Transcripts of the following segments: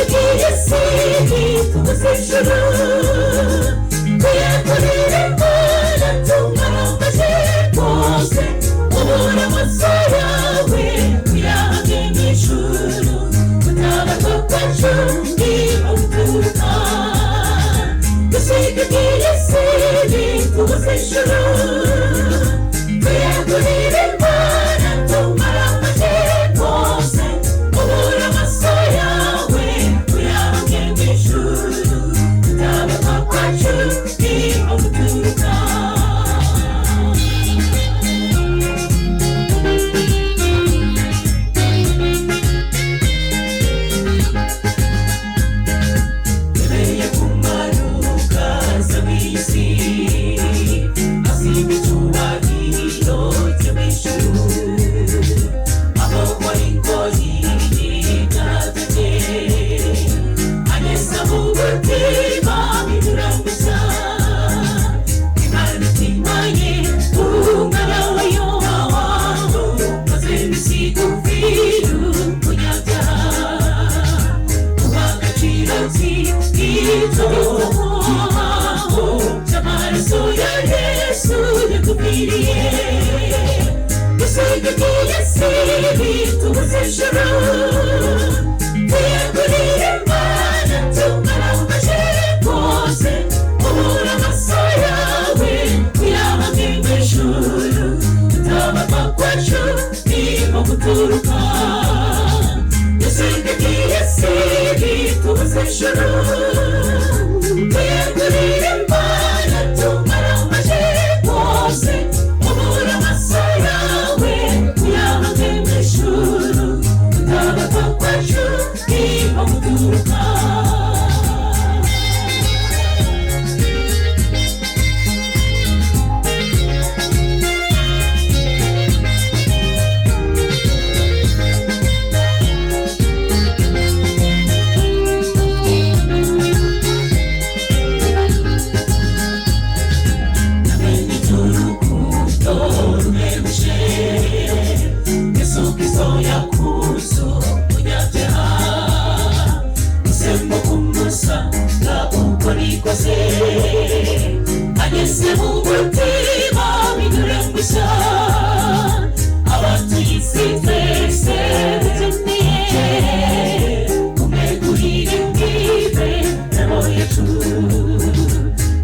dusigaye siri tubuzishuru tuyakorere Imana tumaramaje rwose ubura amaso yawe tuyahamye mw'ijuru tutabarwa kwacu ntibaguturuka dusigaye siri tubuzishuru tuyakorere Imana tumaramaje rwose ubura amaso yawe tuyahamye mw'ijuru tutabarwa kwacu ntibaguturuka dusigaye siri tubuzishuru tuyakorere Imana tumaramaje rwose ubura amaso yawe tuyahamye mw'ijuru tutabarwa kwacu ntibaguturuka dusigaye siri tubuzishuru tuyakorere Imana tumaramaje rwose ubura amaso yawe tuyahamye mw'ijuru tutabarwa kwacu ntibaguturuka ageze mu mutima bidurengushya abatuye twese dukeneye kumegurira imbibe ntebo yacu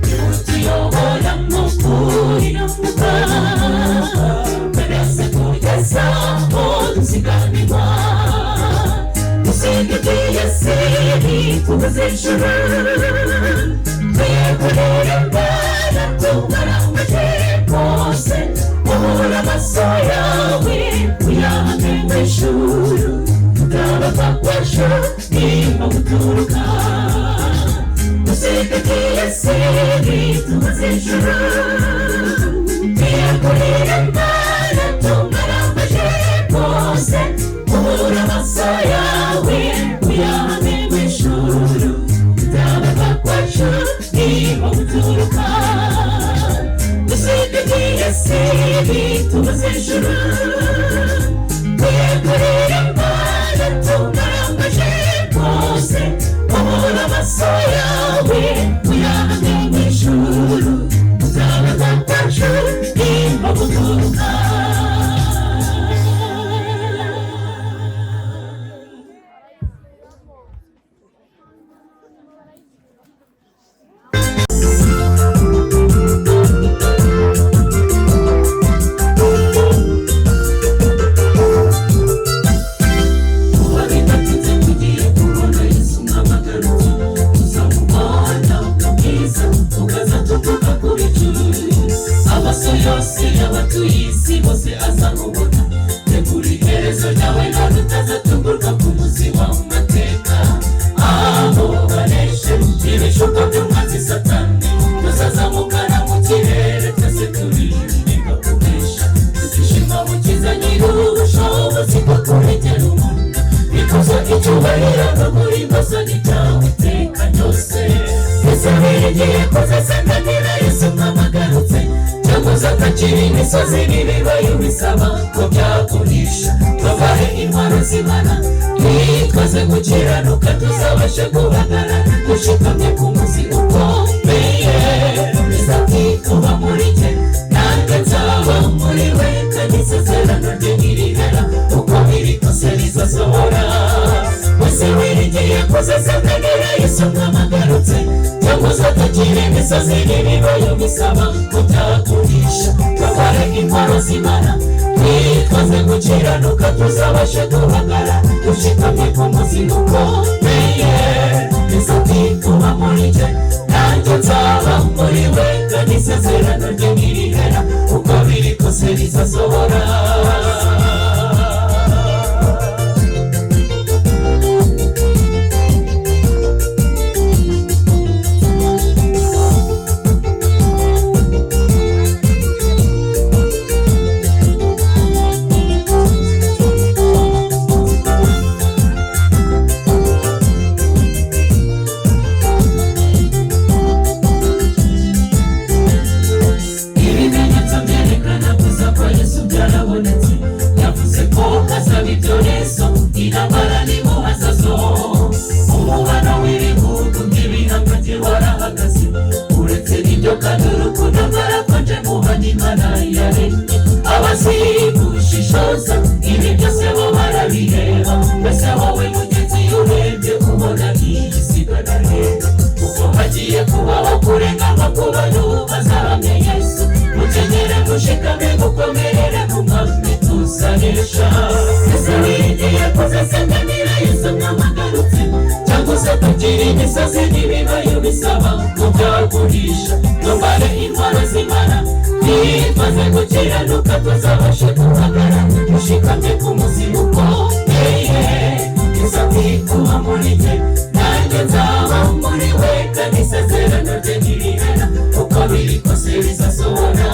nimutuyobora mu kuri no mu mwuka twese kugeza aho dusiganirwa dusigaye siri tubuzishuru tuyakorere Imana tumaramaje rwose ubura amaso yawe tuyahamye mw'ijuru tutabarwa kwacu ntibaguturuka dusigaye siri tubuzishuru tuyakorere Imana tumaramaje rwose ubura amaso yawe tuyahamye mw'ijuru tutabarwa kwacu ntibaguturuka dusigaye siri tubuzishuru tuyakorere Imana tumaramaje rwose ubura amaso yawe tuyahamye mw'ijuru tutabarwa kwacu ntibaguturuka atakiri imisozi n'ibibaye bisaba ko byagurisha tuvahe intwaro z'Imana twitwaze gukiranuka tuzabashe guhagarara dushikamye ku muzi ukomeye bizatuma muri jye nanjye nzaba muri we kandi isezerano rye ntirihera uko biri kose rizasohora wese wiringiye kuzasanganira Yesu mwamagarutse cyangwa se atakiri imisozi n'ibibaye bisaba ko byagurisha tuvahe intwaro z'Imana twitwaze gukiranuka tuzabashe guhagarara dushikamye ku muzi ukomeye bizatuma muri jye nanjye nzaba muri we kandi isezerano rye ntirihera uko biri kose rizasohora abazigushishoza ibi byose bo barabireba mbese wowe mugenzi urebye kubona iyisigarahe kuko hagiye kubaho kurengama ku bantu bazahamya Yesu mukenyere mushikame mukomerere mu mwami tuzanesha ese wiringiye kuzasanganira Yesu mwamagarutse cyangwa se atakiri imisozi n'ibibaye bisaba ko byagurisha tuvahe intwaro z'Imana twitwaze gukiranuka tuzabashe guhagarara dushikamye ku muzi ukomeye bizatuma muri jye nanjye nzaba muri we kandi isezerano rye ntirihera uko biri kose rizasohora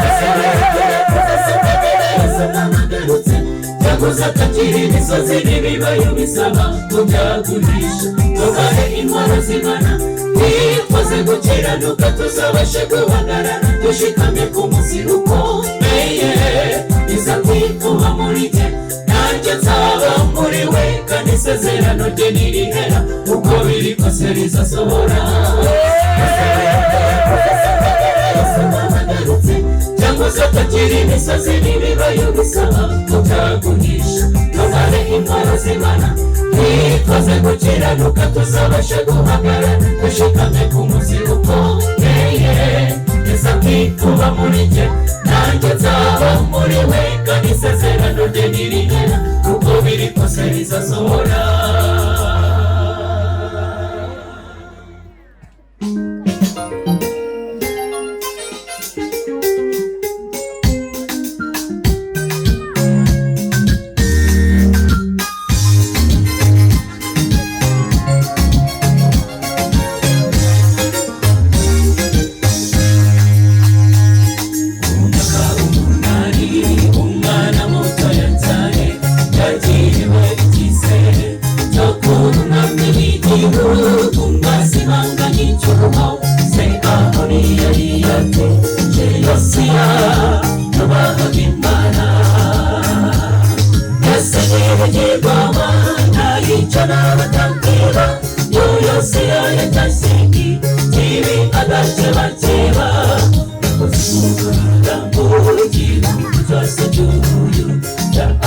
ese wiringiye kuzasanganira Yesu mwamagarutse cyangwa se atakiri imisozi n'ibibaye bisaba ko byagurisha tuvahe intwaro z'Imana twitwaze gukiranuka tuzabashe guhagarara dushikamye ku muzi ukomeye bizatuma muri jye nanjye nzaba muri we kandi isezerano rye ntirihera uko biri kose rizasohora cyangwa se atakiri imisozi n'ibibaye bisaba ko byagurisha tuvahe intwaro z'Imana twitwaze gukiranuka tuzabashe guhagarara dushikamye ku muzi ukomeye bizatuma muri jye nanjye nzaba muri we kandi isezerano rye ntirihera uko biri kose rizasohora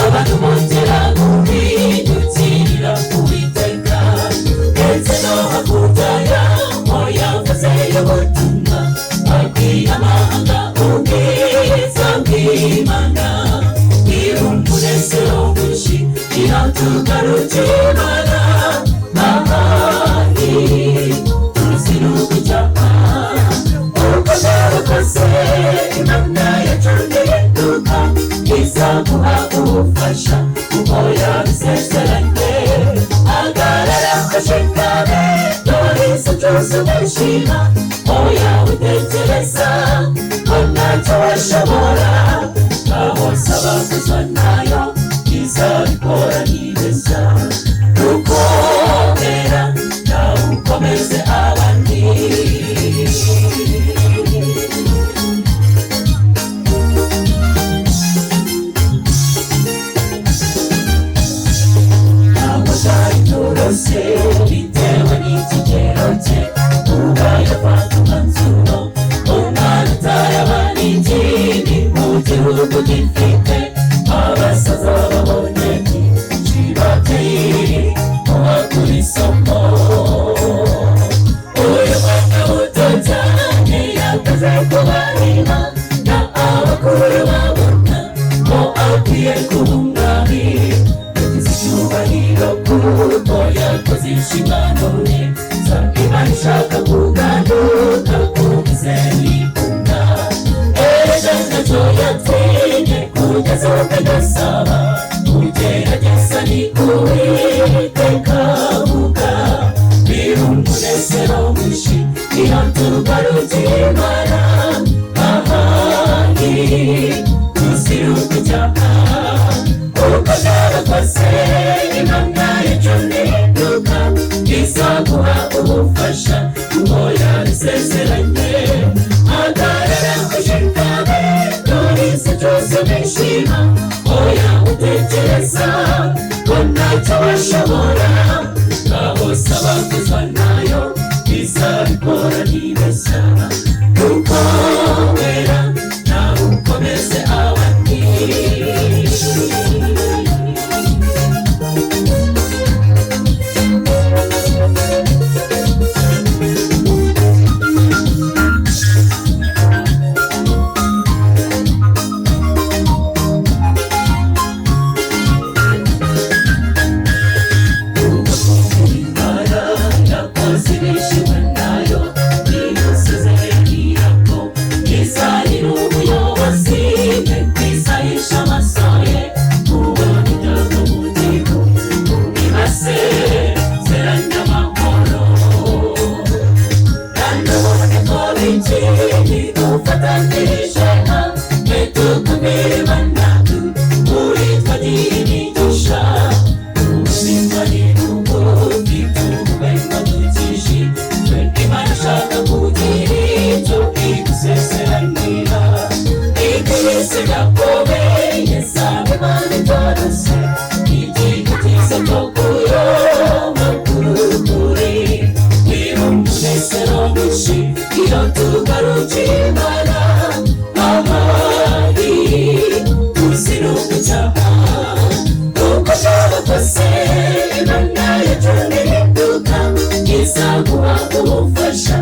abantu bongera guhindukirira Uwiteka ndetse no hakurya y'aho yavuze y'ubutumwa abwira amahanga ubwiza bw'Imana umunezero mwinshi iratugarukira Imana n'ahandi tuzinuka icyaha uko byarakoze Imana yacu ntihinduka izaguha ubufasha kuko yabisezeranye hagarara ukashikame dore isi cyose urishima oya witekereza ko ntacyo washobora aho saba kuzwa nayo izabikora nibeshya ukomera nawe ukomeze abandi yakoze inshingano neza, Imana ishaka kugaruka ku bizerikunda. Ejo ntacyo yatinye kugeza ubwo idasaba, kugerageza ni Uwiteka avuga. Biri umunezero mwinshi iyo tugarukira Imana, ahandi tuziruka icyaha. Uko byaba kose Imana yacu ntihinduka, izaguha ubufasha ngo yabisezeranye. Hagarara ushikame, dore isi cyose nishima. Oya utekereza ko ntacyo washobora, ngaho saba kuzwa nayo izabikora nibeshya. Ukomera nawe ukomeze abandi. Imana yacu ntihinduka, izaguha ubufasha